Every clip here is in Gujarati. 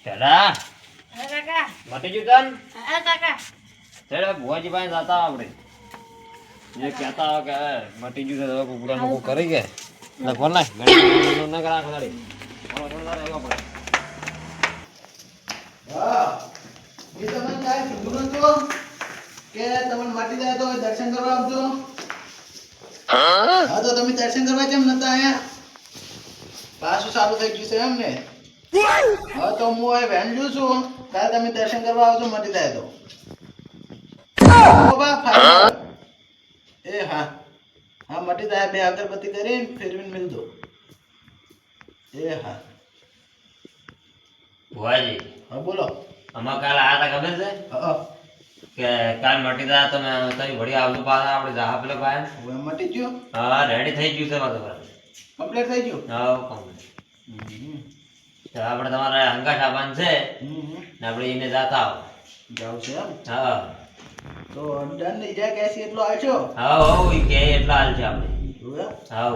ચલા અરે કાકા મટી ગયું તન અરે કાકા ચલા ભુવાજી પાસે જતા આપણે જે કહેતા હોય કે મટી ગયું છે તો કુકડા નું કરી ગયા એટલે ફોન ના ના કરા ખાલી હા એ તમને કાંઈ કીધું નતું કે તમને માટી જાય તો દર્શન કરવા આવજો. હા તો તમે દર્શન કરવા કેમ નતા આયા? પાછું ચાલુ થઈ ગયું છે એમ ને? હા તો હું હવે વેન જોઉં છું ત્યારે તમે દર્શન કરવા આવજો માટી જાય તો. બા ફાઇનલ. એ હા હા મટી જાય બે અગરબત્તી કરીને ફેરવીને મિલ દો. એ હા ભુવાજી હા બોલો. આમાં કાલ આયા તા ખબર છે હા કે કાલ મટી જાય તો તમે વળી આવજો પાછા આપણે જહા પેલો પાયા હવે મટી ગયો હા રેડી થઈ ગયું છે મારું કમ્પ્લીટ થઈ ગયું. હા કમ્પ્લીટ તો આપણે તમારે હંગાટ આવવાનું છે ને આપણે એને જાતા આવો જાવ છે એમ હા તો ડન નહીં જાય કેસી એટલો આવશો. હા હો ઈ કે એટલા હાલ છે આપણે જોયા હા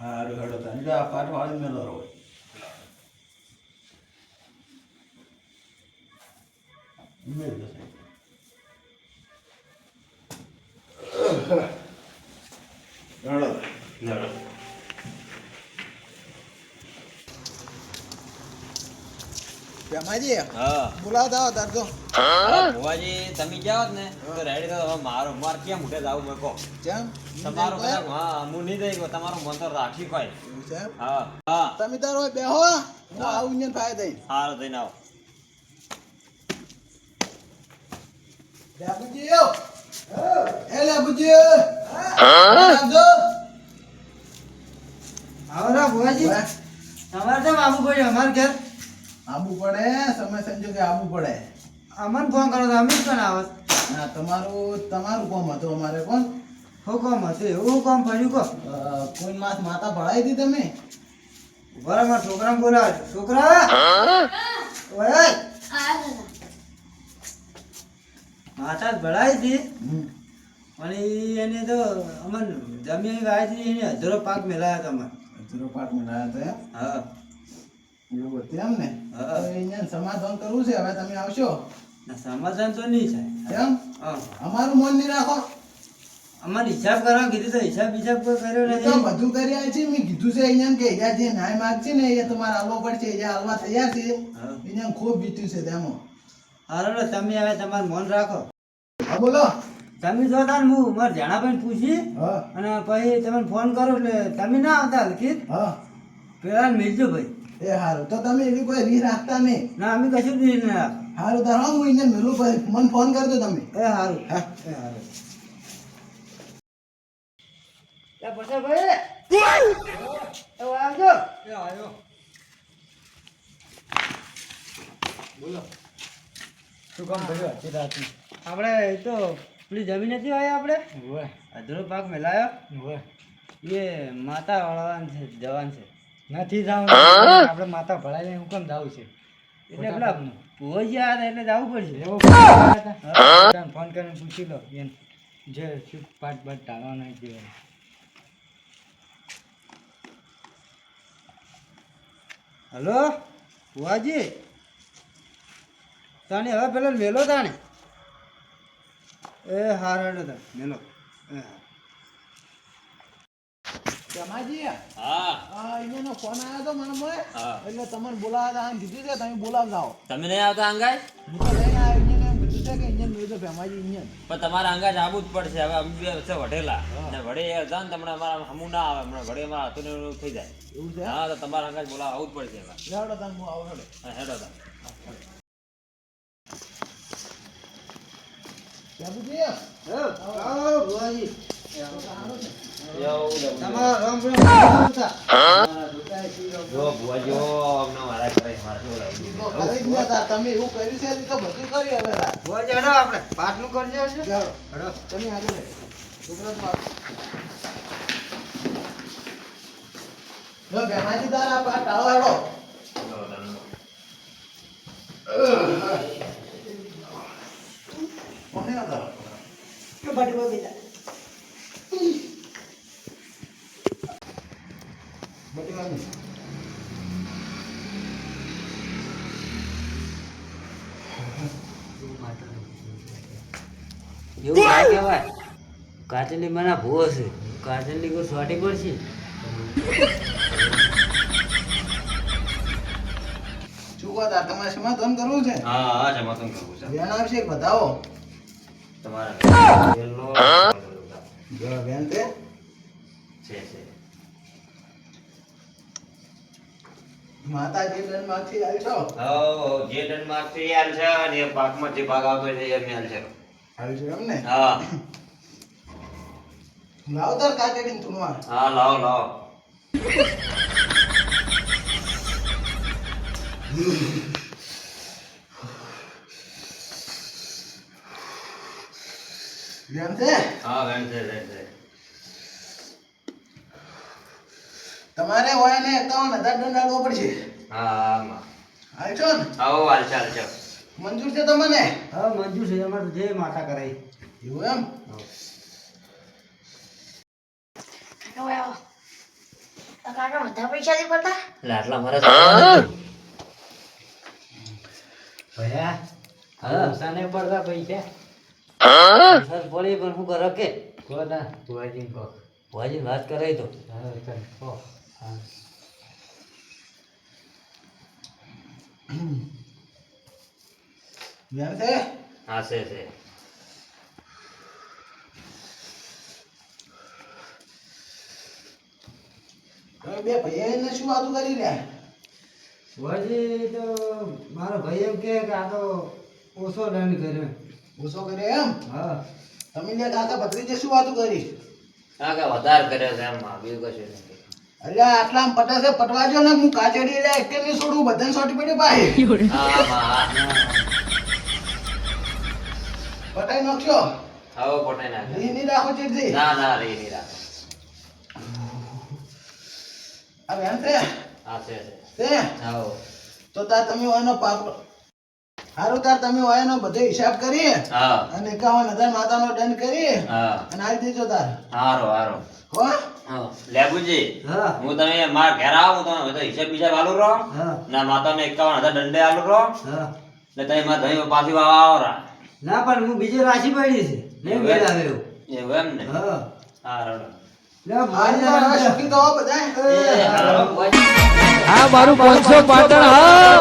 હારું હેડો તને જો આ પાઠ વાળી મેલો રહો. મેલ દો સાહેબ. હેડો લડો જમાજી હા બોલાવતા આવો તાર તો. ભુવાજી તમે જાઓ જ ને તો રેડી તો માર કેમ ઉઠે જાવ મેં કહો કેમ તમારું કદાચ હા હું નહીં દઈ ગયો તમારું મન તો રાખી કોઈ એવું છે એમ? હા હા તમે તારો હોય બેહો હું આવું ઇન્જન ફાય દઈ. સારું થઈને આવો લાબુજી એ લાબુજી આવજો. આવરા ભુવાજી તમારે કેમ આબુ પડ્યું અમારે ઘેર? આબુ પડે સમય સંજોગે આબુ પડે. અમને ફોન કરો તો અમે જ પણ આવત. ના તમારું કોમ હતું અમારે કોણ હું કોમ હતું એવું કોમ પડ્યું કહો. કોઈ માતા ભળાઈ હતી તમે? બરાબર છોકરાને બોલાવે છોકરા ઓય માતા જ ભળાઈ હતી પણ એને તો અમને જમીન ગાય હતી એને હજારો પાક મેલાયા હતા અમારે. અજરો પાટ મિલાયા હતા એમ? હા એવું હતું એમ ને? હા. તો અહીંયા સમાધાન કરવું છે હવે તમે આવશો ના સમાધાન તો નહીં થાય. એમ? હા અમારું મન નહીં રાખો. અમારે હિસાબ કરવા કીધું તો હિસાબ કોઈ કર્યો એ તો નથી. બધું કરી આવ્યા છે મેં કીધું છે અહીંયા કે અહીંયા જે ન્યાય માર્ગ છે ને એ તમારે હાલવો પડશે અહીંયા હાલવા તૈયાર છે. હા. અહીંયા ખૂબ બીત્યું છે તેમાં. હારો તમે હવે તમારું મન રાખો. હા બોલો. તમે જોતા ને હું મારા જણાભાઈને પૂછી હા અને પછી તમે ફોન કરો એટલે તમે ના આવતા હલકી હા પેલા મિલજો ભાઈ. એ સારું તો તમે એવી કોઈ રીહ રાખતા નહીં. ના અમે કશું જ નહીં ના. સારું તાર હું અહીંયા મેલું પછી મને ફોન કરજો તમે. એ સારું હા એ સારું. પછી ભાઈ એ આવજો. એ આવ્યો બોલો. શું કામ કર્યું હતી રાતે? આપણે એ તો પેલી જમીન નથી આવી આપણે અધૂરો પાક મેલાયો એ માતા વળવાનું છે જવાન છે નથી જવાનું આપણે માતા ભળાઈને હું કેમ જવું છે એટલે પેલા ભુવાજી આવ્યા હતા એટલે જવું પડશે. એવો ફોન કરીને પૂછી લો એમ જે શું પાટ બાટ ટાળવાના છે. હલો ભુવાજી તાણી હવે પેલો મેલો તાણે એ હાર હેડો તા મેલો એ હા. જમાજી હા અહીંયાનો ફોન આવ્યો હતો મને મોય. હા. એટલે તમને બોલાવતા આને કીધું છે તમે બોલાવતા આવો. તમે નહીં આવતા અંગાજ હું તો લઈને આવ્યો અહીંયા એમ કીધું છે કે અહીંયા મેં તો ભેમાજી અહીંયા. પણ તમારે અંગાજ આવવું જ પડશે હવે અમે બે છે વઢેલા ને વડે જાન તમને અમારા હમું ના આવે હમણાં વડે અમારા હાથું ને એવું થઈ જાય એવું છે? હા તો તમારા અંગાજ બોલાવા આવવું જ પડશે હવે લેવડો તમે હું આવો હેડો. હા, હેડો તા બાબુજી આવો ભુવાજી સારું છે. તમારા રામ રામ હતા. જો ભુવાજી અમને મારા કરે મારા શું લાગી તો ખરી જ નતા. તમે એવું કર્યું છે તો બધું કરી હવે રાત. ભુવાજી હેડો આપણે પાટનું કરજો છે લેવડો. હેડો. તમે આગળ લે. છોકરા તો આગળ. લો ભેમાજી તારા પા ટાળો હેડો. કોને હતા? કે બાટી બોલી જા. બધી વાગી. એવું ના કહેવાય. કાચલી મને ભૂવો છે. કાચલી કોઈ સોટી પડશે. શું કહો તાર તમારે સમાધાન કરવું છે? હા હા સમાધાન કરવું છે બેન આવશે કે બતાવો? તમારા બેનનો જો બેન તે છે માતાજી ડેનમાર્કથી આવી છો? જે ડેનમાર્ક થી આલ છે અને એ પાકમાં જે ભાગ આવતો છે એ મેલ છે આવી છો એમ ને? હા લાવ તાર કાચડીને તુણવા. હા લાવો લાવો બેન તે હા બેન છે તમારે હોય ને 51,000 દંડ આપવો પડશે. હા આવી છો ને? આવો હાલ ચાલ ચાલ મંજૂર છે તમને? હા મંજૂર છે. અમારે જે માતા કરાઈ. એવું એમ? કાકા બધા પૈસા થી પડતા આટલા મારા ભયા હા ઓછા નહીં પડતા પૈસા. સર પડી પણ શું કરો કે કોના ભુવાજી કહો. ભુવાજી વાત કરાઈ તો. હા ચાલ કહો. હા બેન તે હા છે તમે બે ભાઈને શું વાતું કરી રહ્યા? ભુવાજી તો મારો ભાઈ એમ કહે કે આ તો ઓછો દંડ કર્યો. ગુસ્સો કર્યો એમ? હા તમે લે કાકા ભત્રીજે શું વાતું કરી? હા કે વધારે કર્યો છે એમ બીજું કશું નથી અલ્યા આટલામાં પટાશે પટવાજો ને હું કાચડી લે એક ને છોડું બધાને સોટી પડી પાહે. હા પટાઈ નાખશો? આવો પોટાઈ નાખે રી ની રાખો ચીડથી. ના રે નહીં રાખો આ બેન છે હા છે તે આવો તો તાર તમે ઓયનો પાક હારું તાર તમે ઓયનો બધો હિસાબ કરી હા અને 51,000 માતાનો દંડ કરી હા અને આવી દેજો તાર. હારો હો હા લેબુજી હા હું તમે મારા ઘેર આવો હું તમે બધો હિસાબ બીજા આલુ રહો હા ના માતાને 51,000 દંડે આલુ રહો હા એટલે તમે મારા ધણી પાછી વાવા આવો રા ના પણ હું બીજી રાશિ પડી છે નહીં મેળ આવે એવું. એવું એમ ને હા હા રડો લે હારું ભુવાજી તાર હવે સુખી થવો બધાય. એ હારો ભુવાજી. આ મારું 500 પાટણ હા